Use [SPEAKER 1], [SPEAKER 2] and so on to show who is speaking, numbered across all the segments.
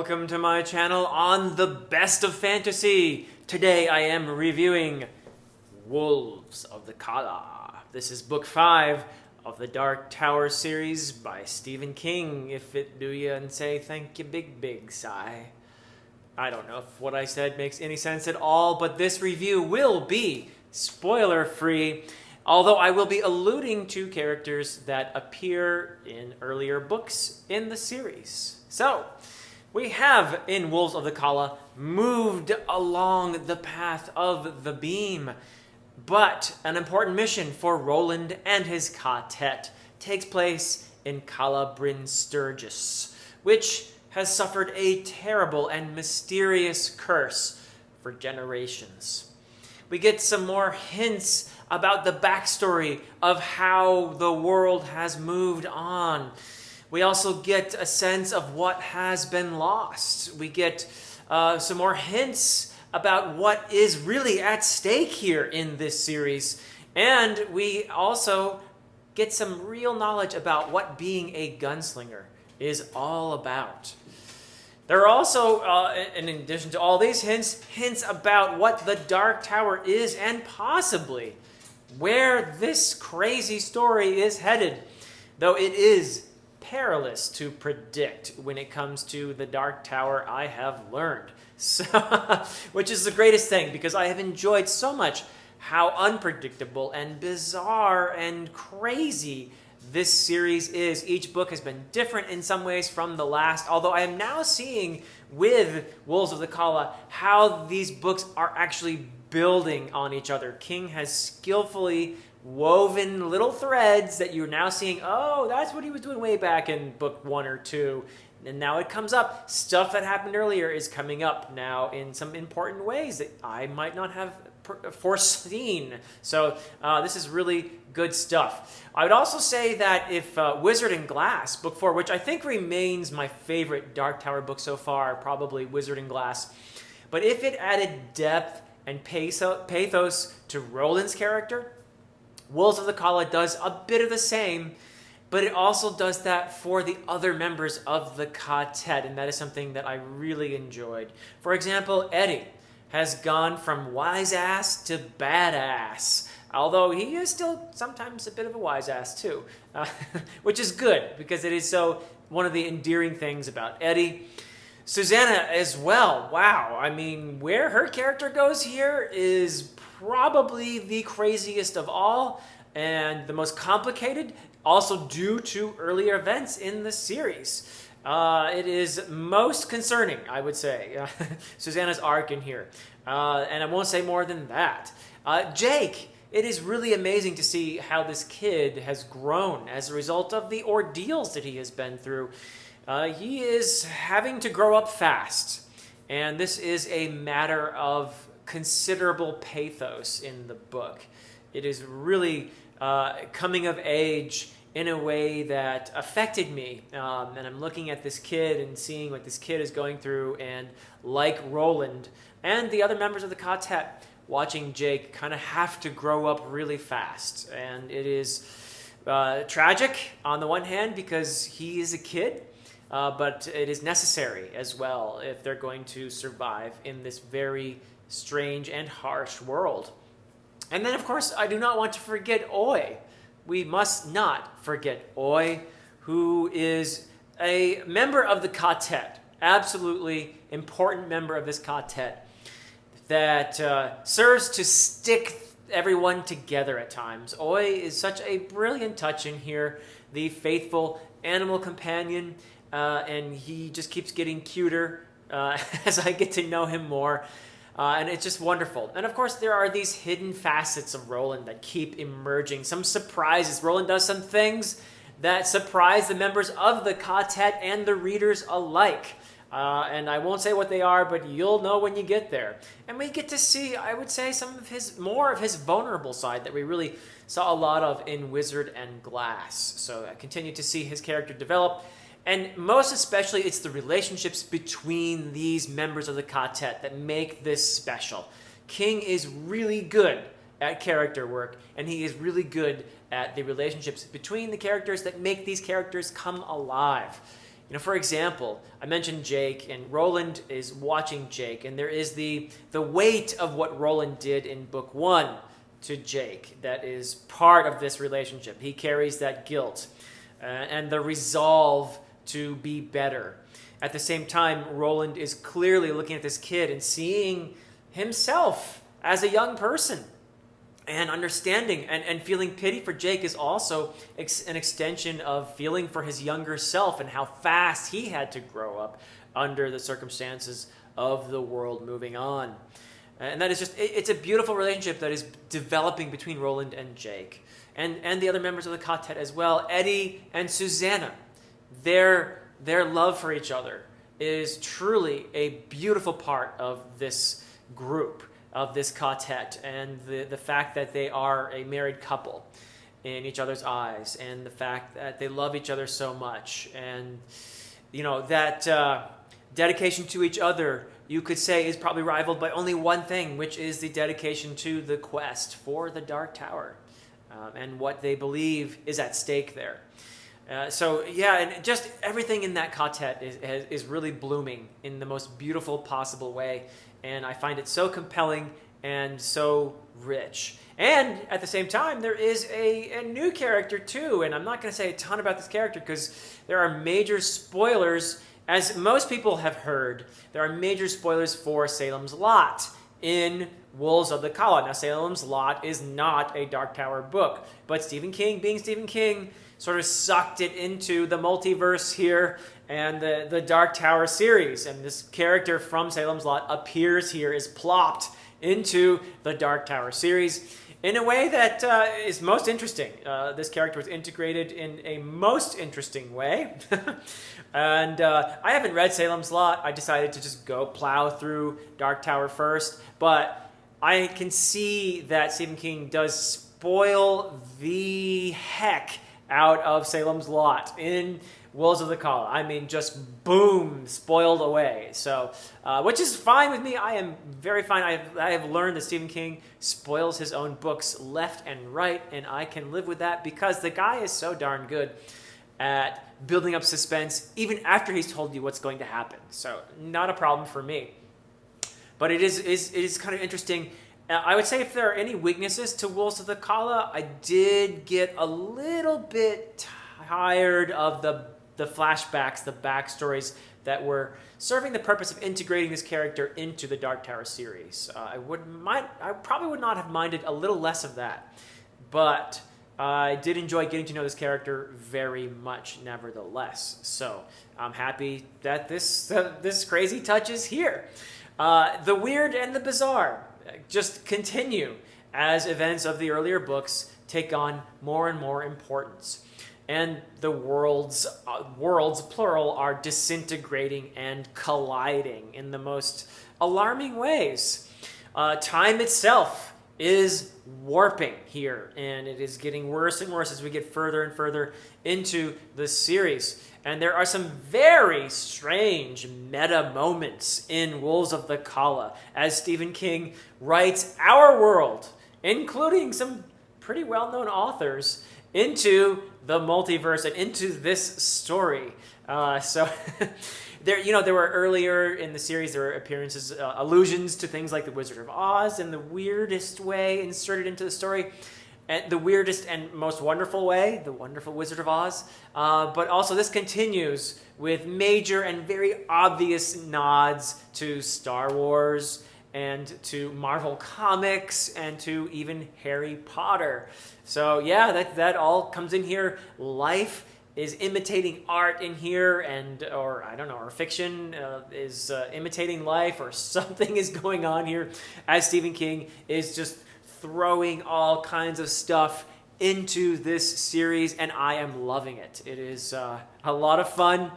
[SPEAKER 1] Welcome to my channel on the best of fantasy. Today I am reviewing Wolves of the Calla. This is book 5 of the Dark Tower series by Stephen King. If it do ya and say thank you big sigh. I don't know if what I said makes any sense at all, but this review will be spoiler free. Although I will be alluding to characters that appear in earlier books in the series. So, we have, in Wolves of the Calla, moved along the path of the beam. But an important mission for Roland and his quartet takes place in Calla Bryn Sturgis, which has suffered a terrible and mysterious curse for generations. We get some more hints about the backstory of how the world has moved on. We also get a sense of what has been lost. We get some more hints about what is really at stake here in this series. And we also get some real knowledge about what being a gunslinger is all about. There are also, in addition to all these hints about what the Dark Tower is and possibly where this crazy story is headed, though it is perilous to predict when it comes to the Dark Tower, I have learned. So, which is the greatest thing, because I have enjoyed so much how unpredictable and bizarre and crazy this series is. Each book has been different in some ways from the last, although I am now seeing with Wolves of the Calla how these books are actually building on each other. King has skillfully woven little threads that you're now seeing, oh, that's what he was doing way back in book 1 or 2. And now it comes up. Stuff that happened earlier is coming up now in some important ways that I might not have foreseen. So this is really good stuff. I would also say that if Wizard and Glass, book 4, which I think remains my favorite Dark Tower book so far, probably Wizard and Glass, but if it added depth and pathos to Roland's character, Wolves of the Calla does a bit of the same, but it also does that for the other members of the quartet, and that is something that I really enjoyed. For example, Eddie has gone from wise ass to badass, although he is still sometimes a bit of a wise ass too, which is good because it is so one of the endearing things about Eddie. Susanna as well. Wow, I mean, where her character goes here is probably the craziest of all and the most complicated, also due to earlier events in the series. It is most concerning, I would say, Susanna's arc in here. And I won't say more than that. Jake, it is really amazing to see how this kid has grown as a result of the ordeals that he has been through. He is having to grow up fast. And this is a matter of considerable pathos in the book. It is really coming of age in a way that affected me. And I'm looking at this kid and seeing what this kid is going through, and like Roland and the other members of the quartet, watching Jake kind of have to grow up really fast. And it is tragic on the one hand because he is a kid, but it is necessary as well if they're going to survive in this very strange and harsh world. And then, of course, I do not want to forget Oi. We must not forget Oi, who is a member of the quartet, absolutely important member of this quartet, that serves to stick everyone together at times. Oi is such a brilliant touch in here, the faithful animal companion, and he just keeps getting cuter as I get to know him more. And it's just wonderful. And of course, there are these hidden facets of Roland that keep emerging. Some surprises. Roland does some things that surprise the members of the quartet and the readers alike. And I won't say what they are, but you'll know when you get there. And we get to see, I would say, more of his vulnerable side that we really saw a lot of in Wizard and Glass. So I continue to see his character develop. And most especially, it's the relationships between these members of the quartet that make this special. King is really good at character work, and he is really good at the relationships between the characters that make these characters come alive. For example, I mentioned Jake, and Roland is watching Jake, and there is the weight of what Roland did in book 1 to Jake that is part of this relationship. He carries that guilt and the resolve to be better. At the same time, Roland is clearly looking at this kid and seeing himself as a young person. And understanding and feeling pity for Jake is also an extension of feeling for his younger self and how fast he had to grow up under the circumstances of the world moving on. And that is it's a beautiful relationship that is developing between Roland and Jake. And the other members of the quartet as well, Eddie and Susanna. Their love for each other is truly a beautiful part of this group, of this quartet, and the fact that they are a married couple in each other's eyes, and the fact that they love each other so much, and that dedication to each other, you could say, is probably rivaled by only one thing, which is the dedication to the quest for the Dark Tower, and what they believe is at stake there. And just everything in that quartet is really blooming in the most beautiful possible way. And I find it so compelling and so rich. And at the same time, there is a new character too. And I'm not going to say a ton about this character because there are major spoilers. As most people have heard, there are major spoilers for Salem's Lot in Wolves of the Calla. Now, Salem's Lot is not a Dark Tower book, but Stephen King, being Stephen King, sort of sucked it into the multiverse here and the Dark Tower series. And this character from Salem's Lot appears here, is plopped into the Dark Tower series in a way that is most interesting. This character was integrated in a most interesting way. And I haven't read Salem's Lot. I decided to just go plow through Dark Tower first. But I can see that Stephen King does spoil the heck out of Salem's Lot in Wolves of the Calla. I mean, just boom, spoiled away. So, which is fine with me. I am very fine. I have learned that Stephen King spoils his own books left and right, and I can live with that because the guy is so darn good at building up suspense even after he's told you what's going to happen. So, not a problem for me. But it is kind of interesting. I would say if there are any weaknesses to Wolves of the Calla, I did get a little bit tired of the flashbacks, the backstories that were serving the purpose of integrating this character into the Dark Tower series. I probably would not have minded a little less of that, but I did enjoy getting to know this character very much nevertheless. So I'm happy that this crazy touch is here. The weird and the bizarre just continue as events of the earlier books take on more and more importance. And the worlds, plural, are disintegrating and colliding in the most alarming ways. Time itself is warping here, and it is getting worse and worse as we get further and further into the series. And there are some very strange meta moments in Wolves of the Calla as Stephen King writes our world, including some pretty well-known authors, into the multiverse and into this story. There were earlier in the series, there were appearances, allusions to things like the Wizard of Oz in the weirdest way inserted into the story. And the weirdest and most wonderful way, the wonderful Wizard of Oz. But also this continues with major and very obvious nods to Star Wars and to Marvel Comics and to even Harry Potter. So yeah, that all comes in here. Life is imitating art in here, or fiction is imitating life, or something is going on here as Stephen King is just throwing all kinds of stuff into this series, and I am loving it. It is a lot of fun.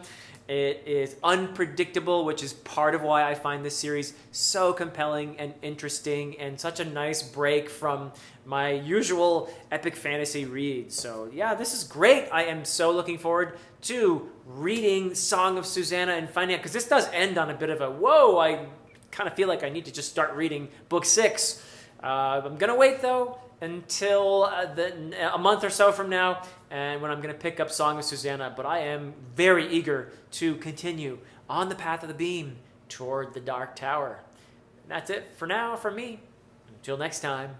[SPEAKER 1] It is unpredictable, which is part of why I find this series so compelling and interesting and such a nice break from my usual epic fantasy reads. So yeah, this is great. I am so looking forward to reading Song of Susanna and finding out, because this does end on a bit of a, whoa, I kind of feel like I need to just start reading book 6. I'm going to wait, though, until a month or so from now, and when I'm going to pick up Song of Susanna. But I am very eager to continue on the path of the beam toward the Dark Tower. And that's it for now from me. Until next time.